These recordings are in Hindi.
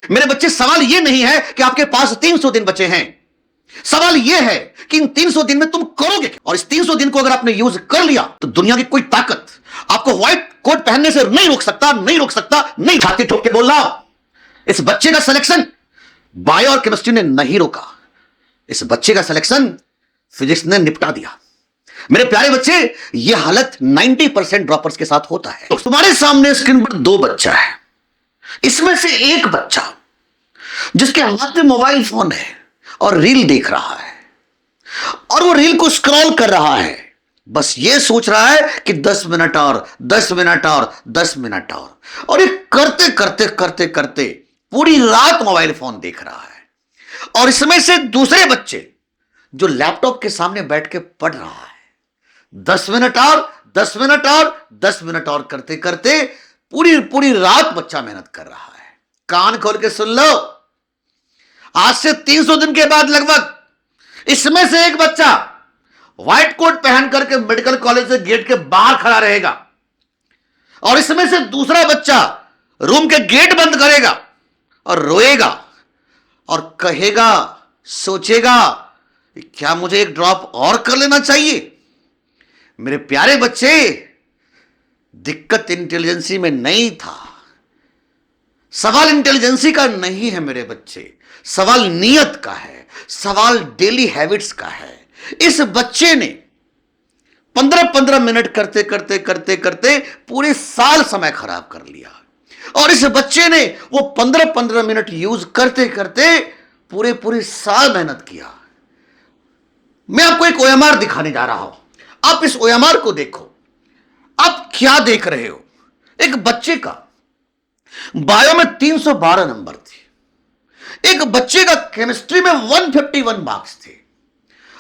मेरे बच्चे, सवाल यह नहीं है कि आपके पास 300 दिन बचे हैं। सवाल यह है कि इन 300 दिन में तुम करोगे क्या? और इस 300 दिन को अगर आपने यूज कर लिया तो दुनिया की कोई ताकत आपको व्हाइट कोट पहनने से नहीं रोक सकता, नहीं रोक सकता, नहीं। छाती ठोक के बोल रहा हूं, इस बच्चे का सिलेक्शन बायो और केमिस्ट्री ने नहीं रोका, इस बच्चे का सिलेक्शन फिजिक्स ने निपटा दिया। मेरे प्यारे बच्चे, यह हालत 90% ड्रॉपर्स के साथ होता है। तो तुम्हारे सामने स्क्रीन पर 2 बच्चा है, इसमें से एक बच्चा जिसके हाथ में मोबाइल फोन है और रील देख रहा है, और वो रील को स्क्रॉल कर रहा है, बस ये सोच रहा है कि 10 मिनट और 10 मिनट और 10 मिनट और ये करते करते करते करते पूरी रात मोबाइल फोन देख रहा है। और इसमें से दूसरे बच्चे जो लैपटॉप के सामने बैठ के पढ़ रहा है, 10 मिनट और 10 मिनट और 10 मिनट और करते करते पूरी पूरी रात बच्चा मेहनत कर रहा है। कान खोल के सुन लो, आज से 300 दिन के बाद लगभग इसमें से एक बच्चा व्हाइट कोट पहन करके मेडिकल कॉलेज से गेट के बाहर खड़ा रहेगा, और इसमें से दूसरा बच्चा रूम के गेट बंद करेगा और रोएगा और कहेगा, सोचेगा, क्या मुझे एक ड्रॉप और कर लेना चाहिए? मेरे प्यारे बच्चे, दिक्कत इंटेलिजेंसी में नहीं था, सवाल इंटेलिजेंसी का नहीं है मेरे बच्चे, सवाल नियत का है, सवाल डेली हैबिट्स का है। इस बच्चे ने 15-15 मिनट करते करते करते करते पूरे साल समय खराब कर लिया, और इस बच्चे ने वो 15-15 मिनट यूज करते करते पूरे पूरे साल मेहनत किया। मैं आपको एक ओएमआर दिखाने जा रहा हूं, आप इस ओएमआर को देखो। आप क्या देख रहे हो? एक बच्चे का बायो में 312 नंबर थे, एक बच्चे का केमिस्ट्री में 151 मार्क्स थे,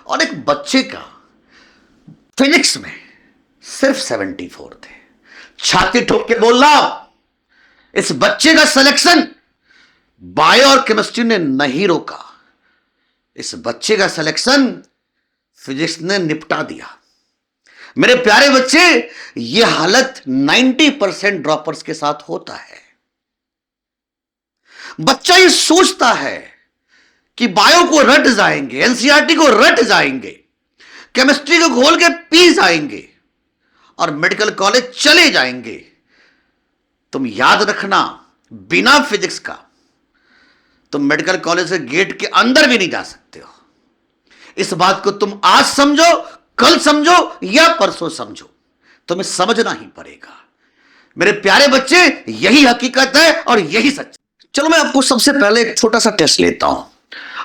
और एक बच्चे का फिजिक्स में सिर्फ 74 थे। छाती ठोक के बोल रहा हूं, इस बच्चे का सिलेक्शन बायो और केमिस्ट्री ने नहीं रोका, इस बच्चे का सिलेक्शन फिजिक्स ने निपटा दिया। मेरे प्यारे बच्चे, यह हालत 90% ड्रॉपर्स के साथ होता है। बच्चा ये सोचता है कि बायो को रट जाएंगे, एनसीईआरटी को रट जाएंगे, केमिस्ट्री को घोल के पी जाएंगे और मेडिकल कॉलेज चले जाएंगे। तुम याद रखना, बिना फिजिक्स का तुम मेडिकल कॉलेज से गेट के अंदर भी नहीं जा सकते हो। इस बात को तुम आज समझो, कल समझो या परसों समझो, तुम्हें समझना ही पड़ेगा। मेरे प्यारे बच्चे, यही हकीकत है और यही सच। चलो मैं आपको सबसे पहले एक छोटा सा टेस्ट लेता हूं।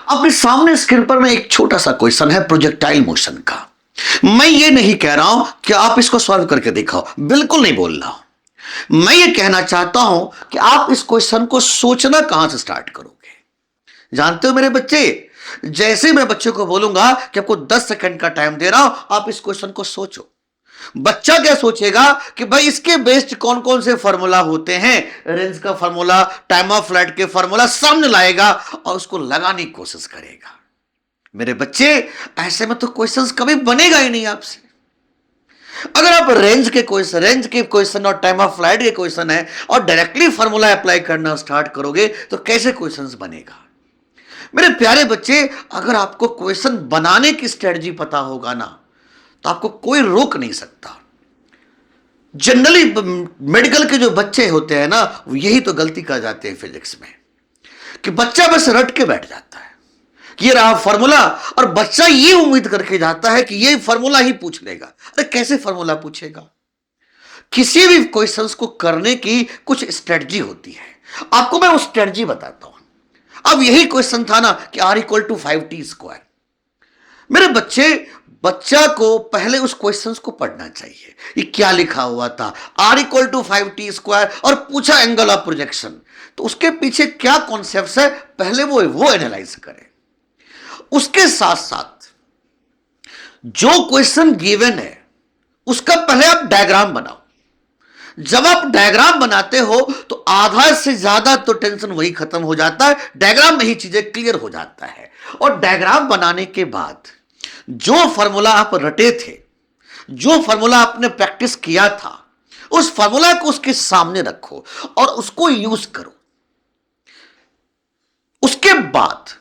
अपने सामने स्क्रीन पर मैं एक छोटा सा क्वेश्चन है प्रोजेक्टाइल मोशन का। मैं ये नहीं कह रहा हूं कि आप इसको सॉल्व करके दिखाओ, बिल्कुल नहीं बोल रहा हूं। मैं ये कहना चाहता हूं कि आप इस क्वेश्चन को सोचना कहां से स्टार्ट करोगे। जानते हो मेरे बच्चे, जैसे मैं बच्चों को बोलूंगा कि आपको 10 सेकंड का टाइम दे रहा हूं, आप इस क्वेश्चन को सोचो। बच्चा क्या सोचेगा कि भाई इसके बेस्ड कौन कौन से फार्मूला होते हैं, रेंज का फार्मूला, टाइम ऑफ फ्लाइट के फार्मूला सामने लाएगा और उसको लगाने की कोशिश करेगा। मेरे बच्चे, ऐसे में तो क्वेश्चंस कभी बनेगा ही नहीं आपसे। अगर आप रेंज के क्वेश्चन और टाइम ऑफ फ्लाइट के क्वेश्चन है और डायरेक्टली फार्मूला अप्लाई करना स्टार्ट करोगे तो कैसे क्वेश्चंस बनेगा? मेरे प्यारे बच्चे, अगर आपको क्वेश्चन बनाने की स्ट्रेटजी पता होगा ना, तो आपको कोई रोक नहीं सकता। जनरली मेडिकल के जो बच्चे होते हैं ना, यही तो गलती कर जाते हैं फिजिक्स में, कि बच्चा बस रट के बैठ जाता है कि ये रहा फार्मूला, और बच्चा ये उम्मीद करके जाता है कि ये फार्मूला ही पूछ लेगा। अरे कैसे फार्मूला पूछेगा? किसी भी क्वेश्चंस को करने की कुछ स्ट्रेटजी होती है, आपको मैं वो स्ट्रेटजी बताता हूं। अब यही क्वेश्चन था ना कि R=5t²। मेरे बच्चे, बच्चा को पहले उस क्वेश्चंस को पढ़ना चाहिए। ये क्या लिखा हुआ था, R=5t² और पूछा एंगल ऑफ प्रोजेक्शन, तो उसके पीछे क्या कॉन्सेप्ट है पहले वो एनालाइज करें। उसके साथ साथ जो क्वेश्चन गिवन है उसका पहले आप डायग्राम बनाओ। जब आप डायग्राम बनाते हो तो आधा से ज्यादा तो टेंशन वही खत्म हो जाता है, डायग्राम में ही चीजें क्लियर हो जाता है। और डायग्राम बनाने के बाद जो फार्मूला आप रटे थे, जो फार्मूला आपने प्रैक्टिस किया था, उस फार्मूला को उसके सामने रखो और उसको यूज करो। बाद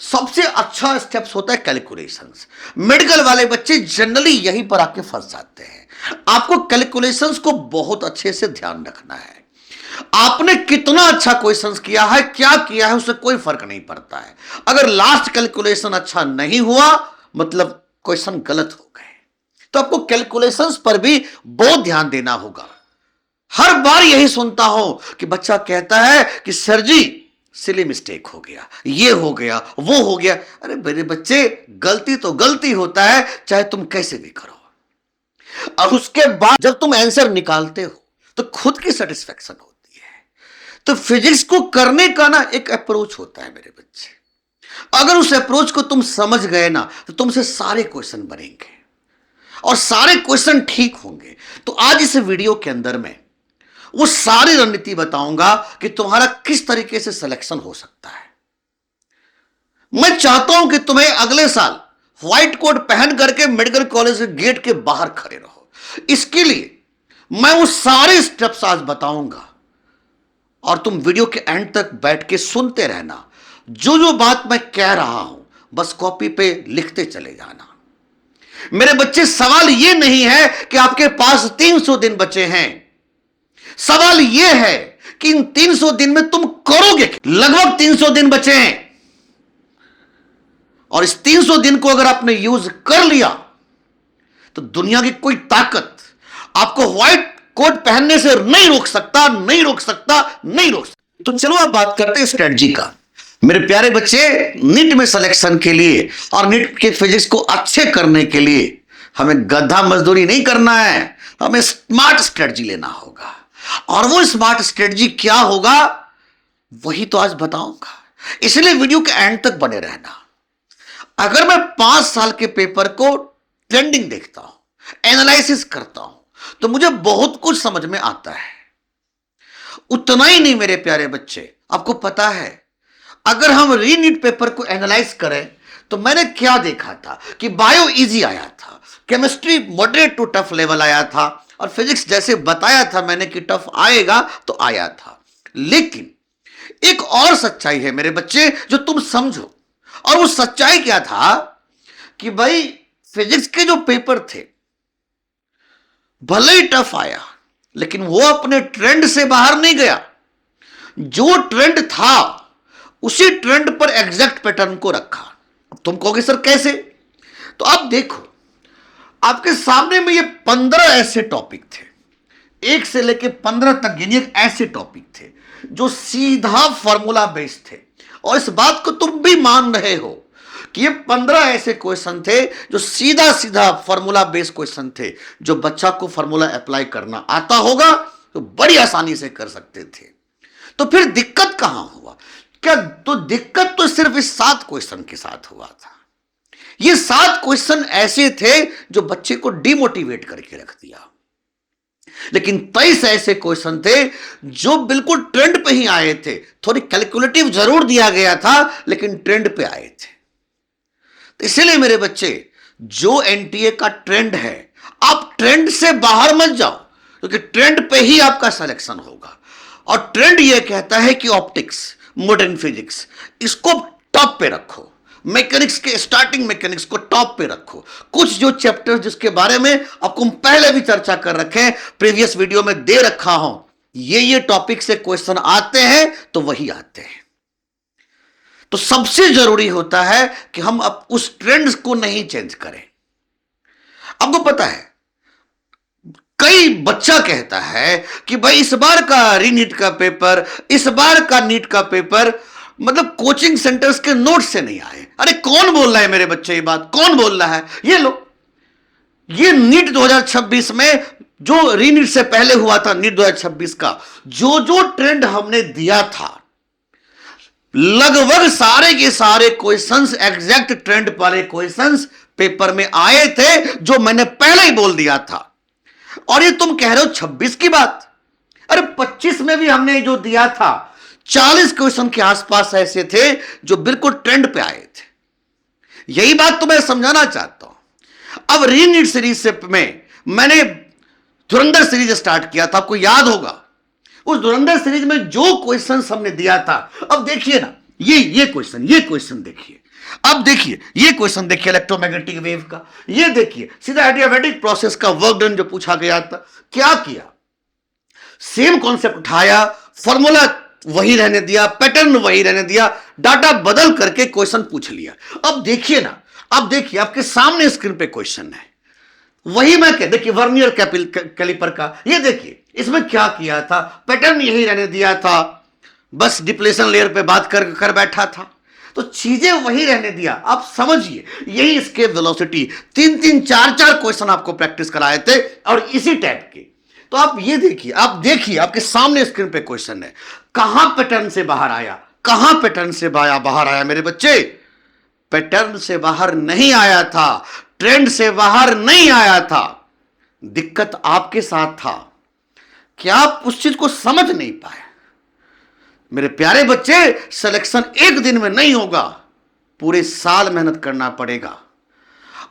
सबसे अच्छा स्टेप्स होता है कैलकुलेशंस। मेडिकल वाले बच्चे जनरली यहीं पर आके फंस जाते हैं। आपको कैलकुलेशंस को बहुत अच्छे से ध्यान रखना है। आपने कितना अच्छा क्वेश्चंस किया है, क्या किया है, उससे कोई फर्क नहीं पड़ता है। अगर लास्ट कैलकुलेशन अच्छा नहीं हुआ मतलब क्वेश्चन गलत हो गए। तो आपको कैलकुलेशंस पर भी बहुत ध्यान देना होगा। हर बार यही सुनता हूं कि बच्चा कहता है कि सर जी सिली मिस्टेक हो गया, ये हो गया, वो हो गया। अरे मेरे बच्चे, गलती तो गलती होता है, चाहे तुम कैसे भी करो। और उसके बाद जब तुम आंसर निकालते हो तो खुद की सेटिस्फेक्शन होती है। तो फिजिक्स को करने का ना एक अप्रोच होता है मेरे बच्चे। अगर उस अप्रोच को तुम समझ गए ना तो तुमसे सारे क्वेश्चन बनेंगे और सारे क्वेश्चन ठीक होंगे। तो आज इस वीडियो के अंदर मैं वो सारी रणनीति बताऊंगा कि तुम्हारा किस तरीके से सिलेक्शन हो सकता है। मैं चाहता हूं कि तुम्हें अगले साल व्हाइट कोट पहन करके मेडिकल कॉलेज के गेट के बाहर खड़े रहो। इसके लिए मैं वो सारे स्टेप्स आज बताऊंगा और तुम वीडियो के एंड तक बैठ के सुनते रहना। जो जो बात मैं कह रहा हूं बस कॉपी पे लिखते चले जाना। मेरे बच्चे, सवाल यह नहीं है कि आपके पास 300 दिन बचे हैं। सवाल यह है कि इन 300 दिन में तुम करोगे क्या? लगभग 300 दिन बचे हैं और इस 300 दिन को अगर आपने यूज कर लिया तो दुनिया की कोई ताकत आपको व्हाइट कोट पहनने से नहीं रोक सकता, नहीं रोक सकता, नहीं रोक सकता। तो चलो अब बात करते हैं स्ट्रेटजी का। मेरे प्यारे बच्चे, नीट में सिलेक्शन के लिए और नीट के फिजिक्स को अच्छे करने के लिए हमें गधा मजदूरी नहीं करना है, हमें स्मार्ट स्ट्रेटजी लेना होगा। और वो स्मार्ट स्ट्रेटजी क्या होगा वही तो आज बताऊंगा, इसलिए वीडियो के एंड तक बने रहना। अगर मैं 5 साल के पेपर को ट्रेंडिंग देखता हूं, एनालिसिस करता हूं, तो मुझे बहुत कुछ समझ में आता है। उतना ही नहीं मेरे प्यारे बच्चे, आपको पता है अगर हम रीनीट पेपर को एनालाइज करें तो मैंने क्या देखा था कि बायो इजी आया था, chemistry moderate to tough level आया था और फिजिक्स जैसे बताया था मैंने कि टफ आएगा तो आया था। लेकिन एक और सच्चाई है मेरे बच्चे जो तुम समझो, और वो सच्चाई क्या था कि भाई फिजिक्स के जो पेपर थे भले ही टफ आया लेकिन वो अपने ट्रेंड से बाहर नहीं गया। जो ट्रेंड था उसी ट्रेंड पर एग्जैक्ट पैटर्न को रखा। अब तुम कहोगे सर कैसे? तो अब देखो, आपके सामने में ये 15 ऐसे टॉपिक थे, 1 से लेके 15 तक गिनिए ऐसे टॉपिक थे जो सीधा फॉर्मूला बेस्ड थे। और इस बात को तुम भी मान रहे हो कि ये 15 ऐसे क्वेश्चन थे जो सीधा सीधा फॉर्मूला बेस्ड क्वेश्चन थे। जो बच्चा को फॉर्मूला अप्लाई करना आता होगा तो बड़ी आसानी से कर सकते थे। तो फिर दिक्कत कहां हुआ? क्या तो दिक्कत तो सिर्फ इस 7 क्वेश्चन के साथ हुआ था। ये 7 क्वेश्चन ऐसे थे जो बच्चे को डिमोटिवेट करके रख दिया। लेकिन 23 ऐसे क्वेश्चन थे जो बिल्कुल ट्रेंड पे ही आए थे। थोड़ी कैलकुलेटिव जरूर दिया गया था लेकिन ट्रेंड पे आए थे। तो इसलिए मेरे बच्चे, जो एनटीए का ट्रेंड है, आप ट्रेंड से बाहर मत जाओ क्योंकि ट्रेंड पे ही आपका सिलेक्शन होगा। और ट्रेंड यह कहता है कि ऑप्टिक्स, मॉडर्न फिजिक्स, इसको टॉप पे रखो। मैकेनिक्स के स्टार्टिंग मैकेनिक्स को टॉप पे रखो। कुछ जो चैप्टर जिसके बारे में आपको पहले भी चर्चा कर रखे हैं, प्रीवियस वीडियो में दे रखा हूं, ये टॉपिक से क्वेश्चन आते हैं तो वही आते हैं। तो सबसे जरूरी होता है कि हम अब उस ट्रेंड्स को नहीं चेंज करें। आपको पता है कई बच्चा कहता है कि भाई इस बार का रीनीट का पेपर, इस बार का नीट का पेपर मतलब कोचिंग सेंटर्स के नोट से नहीं आए। अरे कौन बोल रहा है मेरे बच्चे? ये बात कौन बोल रहा है? ये लो, ये नीट 2026 में जो रीनीट से पहले हुआ था, नीट 2026 का जो जो ट्रेंड हमने दिया था, लगभग सारे के सारे क्वेश्चंस एग्जैक्ट ट्रेंड वाले क्वेश्चंस पेपर में आए थे जो मैंने पहले ही बोल दिया था। और ये तुम कह रहे हो 26 की बात? अरे 25 में भी हमने जो दिया था 40 क्वेश्चन के आसपास ऐसे थे जो बिल्कुल ट्रेंड पे आए थे। यही बात तो मैं समझाना चाहता हूं। अब रीनीट सीरीज से में मैंने धुरंधर सीरीज स्टार्ट किया था, आपको याद होगा। उस धुरंधर सीरीज में जो क्वेश्चंस हमने दिया था, अब देखिए ना, ये क्वेश्चन देखिए। अब देखिए ये क्वेश्चन देखिए इलेक्ट्रोमैग्नेटिक वेव का। ये देखिए सीधा एडियाबैटिक प्रोसेस का वर्क डन जो पूछा गया था, क्या किया, सेम कॉन्सेप्ट उठाया, फॉर्मूला वही रहने दिया, पैटर्न वही रहने दिया, डाटा बदल करके क्वेश्चन पूछ लिया। अब देखिए ना, अब देखिए आपके सामने स्क्रीन पे क्वेश्चन है, वही मैं कह, देखिए वर्नियर कैलिपर का, ये देखिए इसमें क्या किया था, पैटर्न यही रहने दिया था, बस डिप्लेशन लेयर पे बात कर बैठा था, तो चीजें वही रहने दिया। आप समझिए यही एस्केप वेलोसिटी, 3-3, 4-4 क्वेश्चन आपको प्रैक्टिस कराए थे और इसी टाइप के। तो आप ये देखिए, आप देखिए आपके सामने स्क्रीन पे क्वेश्चन है, कहां पैटर्न से बाहर आया, कहां पैटर्न से बाहर आया मेरे बच्चे, पैटर्न से बाहर नहीं आया था, ट्रेंड से बाहर नहीं आया था, दिक्कत आपके साथ था कि आप उस चीज को समझ नहीं पाए। मेरे प्यारे बच्चे, सिलेक्शन एक दिन में नहीं होगा, पूरे साल मेहनत करना पड़ेगा।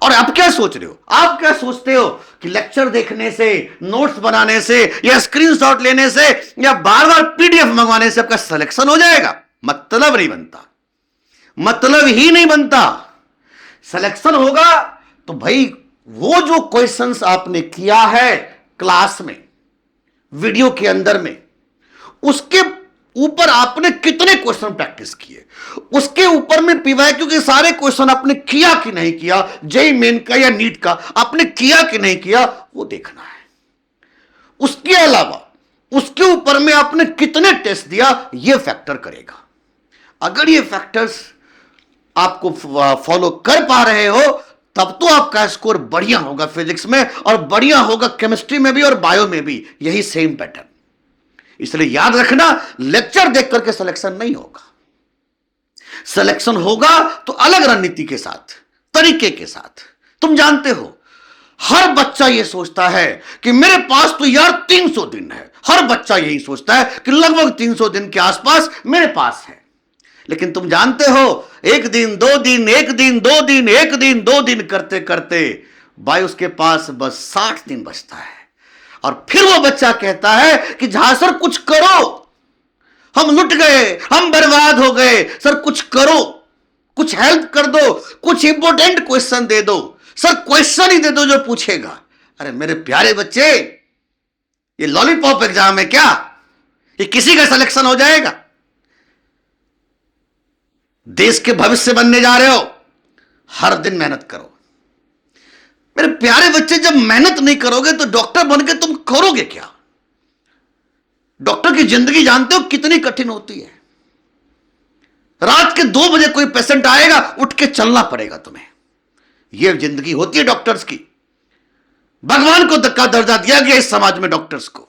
और आप क्या सोच रहे हो, आप क्या सोचते हो कि लेक्चर देखने से, नोट्स बनाने से या स्क्रीनशॉट लेने से या बार बार पीडीएफ मंगवाने से आपका सिलेक्शन हो जाएगा? मतलब नहीं बनता, मतलब ही नहीं बनता। सिलेक्शन होगा तो भाई वो जो क्वेश्चंस आपने किया है क्लास में, वीडियो के अंदर में, उसके ऊपर आपने कितने क्वेश्चन प्रैक्टिस किए, उसके ऊपर में पीवाईक्यू के सारे क्वेश्चन आपने किया कि नहीं किया, जेईई मेन का या नीट का आपने किया कि नहीं किया, वो देखना है। उसके अलावा उसके ऊपर में आपने कितने टेस्ट दिया, ये फैक्टर करेगा। अगर ये फैक्टर्स आपको फॉलो कर पा रहे हो तब तो आपका स्कोर बढ़िया होगा फिजिक्स में, और बढ़िया होगा केमिस्ट्री में भी और बायो में भी, यही सेम पैटर्न। इसलिए याद रखना, लेक्चर देख करके सिलेक्शन नहीं होगा, सिलेक्शन होगा तो अलग रणनीति के साथ, तरीके के साथ। तुम जानते हो हर बच्चा यह सोचता है कि मेरे पास तो यार 300 दिन है, हर बच्चा यही सोचता है कि लगभग 300 दिन के आसपास मेरे पास है। लेकिन तुम जानते हो 1 दिन 2 दिन 1 दिन 2 दिन 1 दिन 2 दिन करते करते भाई उसके पास बस 60 दिन बचता है। और फिर वो बच्चा कहता है कि झा सर कुछ करो, हम लुट गए, हम बर्बाद हो गए, सर कुछ करो, कुछ हेल्प कर दो, कुछ इंपॉर्टेंट क्वेश्चन दे दो, सर क्वेश्चन ही दे दो जो पूछेगा। अरे मेरे प्यारे बच्चे, ये लॉलीपॉप एग्जाम है क्या? ये किसी का सिलेक्शन हो जाएगा? देश के भविष्य बनने जा रहे हो, हर दिन मेहनत करो। मेरे प्यारे बच्चे, जब मेहनत नहीं करोगे तो डॉक्टर बनके तुम करोगे क्या? डॉक्टर की जिंदगी जानते हो कितनी कठिन होती है। रात के 2 बजे कोई पेशेंट आएगा, उठ के चलना पड़ेगा तुम्हें। यह जिंदगी होती है डॉक्टर्स की। भगवान को धक्का दर्जा दिया गया इस समाज में डॉक्टर्स को,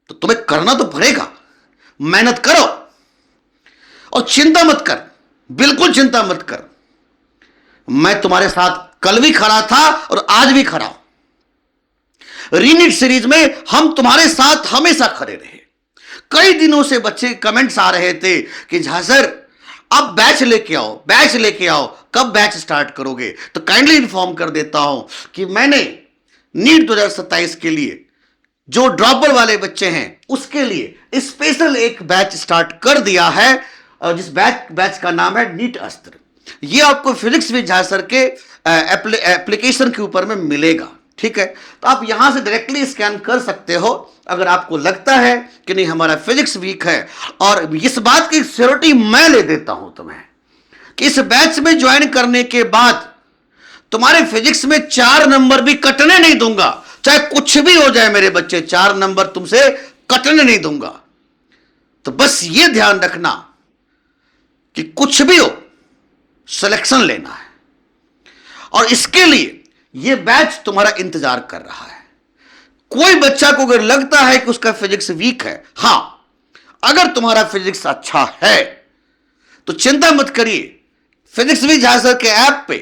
तो तुम्हें करना तो पड़ेगा। मेहनत करो और चिंता मत कर, बिल्कुल चिंता मत कर। मैं तुम्हारे साथ कल भी खड़ा था और आज भी खड़ा हूं। रीनिट सीरीज में हम तुम्हारे साथ हमेशा खड़े रहे। कई दिनों से बच्चे कमेंट्स आ रहे थे कि झा सर अब बैच लेके आओ, बैच लेके आओ, कब बैच स्टार्ट करोगे? तो काइंडली इन्फॉर्म कर देता हूं कि मैंने नीट 2027 के लिए जो ड्रॉपर वाले बच्चे हैं उसके लिए स्पेशल एक बैच स्टार्ट कर दिया है, जिस बैच का नाम है नीट अस्त्र। ये आपको फिजिक्स विद झा सर के एप्लीकेशन के ऊपर में मिलेगा, ठीक है? तो आप यहां से डायरेक्टली स्कैन कर सकते हो अगर आपको लगता है कि नहीं हमारा फिजिक्स वीक है। और इस बात की श्योरिटी मैं ले देता हूं तुम्हें कि इस बैच में ज्वाइन करने के बाद तुम्हारे फिजिक्स में 4 नंबर भी कटने नहीं दूंगा, चाहे कुछ भी हो जाए मेरे बच्चे, 4 नंबर तुमसे कटने नहीं दूंगा। तो बस ये ध्यान रखना कि कुछ भी हो सिलेक्शन लेना है, और इसके लिए यह बैच तुम्हारा इंतजार कर रहा है। कोई बच्चा को अगर लगता है कि उसका फिजिक्स वीक है, हां अगर तुम्हारा फिजिक्स अच्छा है तो चिंता मत करिए, फिजिक्स विद झा सर के ऐप पे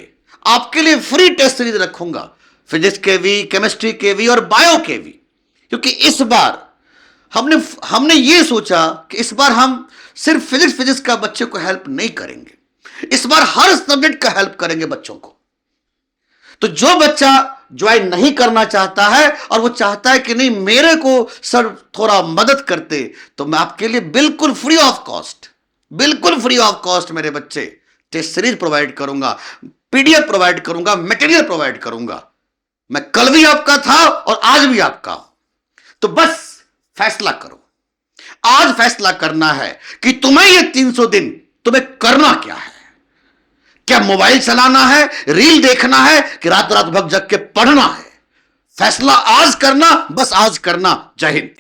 आपके लिए फ्री टेस्ट सीरीज रखूंगा, फिजिक्स के भी, केमिस्ट्री के भी और बायो के भी। क्योंकि इस बार हमने ये सोचा कि इस बार हम सिर्फ फिजिक्स का बच्चे को हेल्प नहीं करेंगे, इस बार हर सब्जेक्ट का हेल्प करेंगे बच्चों को। तो जो बच्चा ज्वाइन नहीं करना चाहता है और वो चाहता है कि नहीं मेरे को सर थोड़ा मदद करते, तो मैं आपके लिए बिल्कुल फ्री ऑफ कॉस्ट बिल्कुल फ्री ऑफ कॉस्ट मेरे बच्चे टेस्ट सीरीज प्रोवाइड करूंगा, पीडीएफ प्रोवाइड करूंगा, मटेरियल प्रोवाइड करूंगा। मैं कल भी आपका था और आज भी आपका हूं। तो बस फैसला करो, आज फैसला करना है कि तुम्हें ये 300 दिन तुम्हें करना क्या है। क्या मोबाइल चलाना है, रील देखना है, कि रात रात भग जग के पढ़ना है? फैसला आज करना, बस आज करना। जय हिंद।